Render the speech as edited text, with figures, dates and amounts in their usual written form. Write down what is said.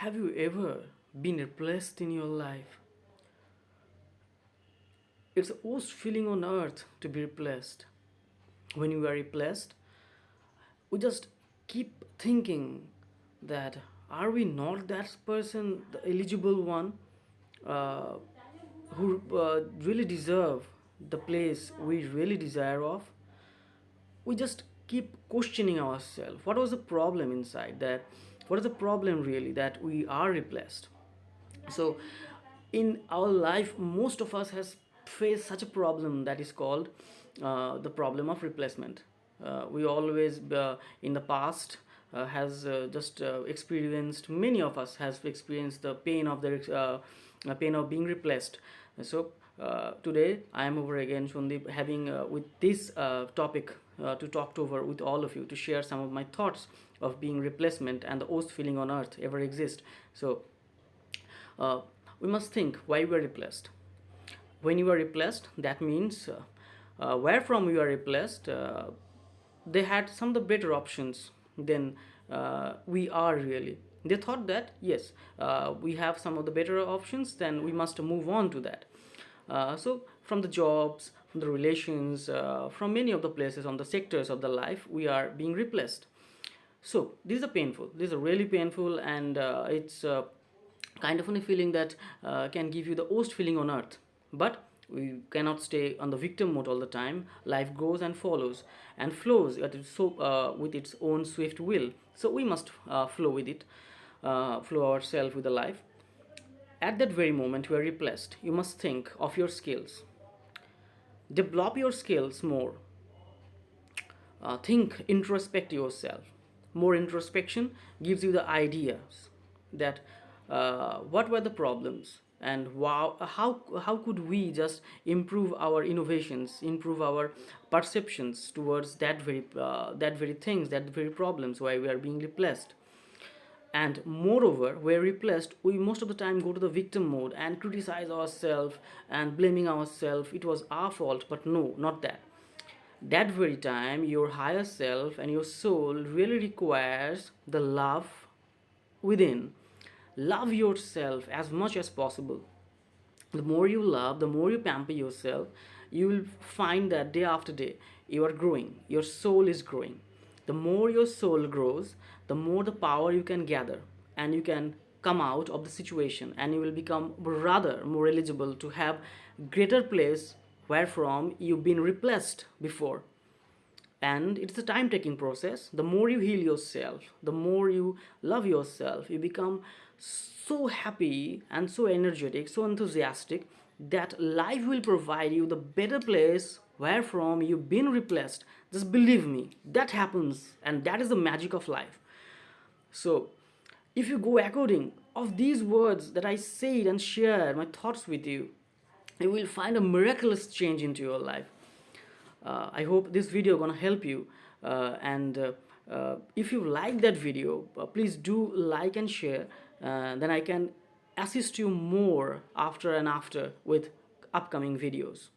Have you ever been replaced in your life? It's the worst feeling on earth to be replaced. When you are replaced, we just keep thinking that are we not that person, the eligible one, uh, who really deserve the place we really desire of? We just keep questioning ourselves. What was the problem inside that? What is the problem really that we are replaced? So in our life most of us has faced such a problem that is called the problem of replacement. We always in the past has just experienced, many of us has experienced the pain of pain of being replaced. So today I am over again, Shundeep, having with this topic to talk over with all of you, to share some of my thoughts of being replacement and the worst feeling on earth ever exist. So uh, we must think why we are replaced. When you are replaced, that means where from you are replaced, they had some of the better options than we are really. They thought that yes, we have some of the better options, then we must move on to that. So from the jobs, from the relations, from many of the places on the sectors of the life, we are being replaced. So these are painful, these are really painful, and it's kind of a feeling that can give you the worst feeling on earth. But we cannot stay on the victim mode all the time. Life goes and follows and flows with its own swift will, so we must flow with it, flow ourselves with the life. At that very moment you are replaced, you must think of your skills, develop your skills more. Think, introspect yourself. More introspection gives you the ideas that what were the problems, and how could we just improve our innovations, improve our perceptions towards that very things, that very problems why we are being replaced. And moreover, we're replaced, we most of the time go to the victim mode and criticize ourselves and blaming ourselves, it was our fault. But no, not that. That very time your higher self and your soul really requires the love within. Love yourself as much as possible. The more you love, the more you pamper yourself, you will find that day after day you are growing, your soul is growing. The more your soul grows, the more the power you can gather, and you can come out of the situation, and you will become rather more eligible to have greater place wherefrom you've been replaced before. And it's a time taking process. The more you heal yourself, the more you love yourself, you become so happy and so energetic, so enthusiastic, that life will provide you the better place wherefrom you've been replaced. Just believe me, that happens, and that is the magic of life. So if you go according of these words that I said and share my thoughts with you, you will find a miraculous change into your life. I hope this video gonna help you, and if you like that video, please do like and share, then I can assist you more after and after with upcoming videos.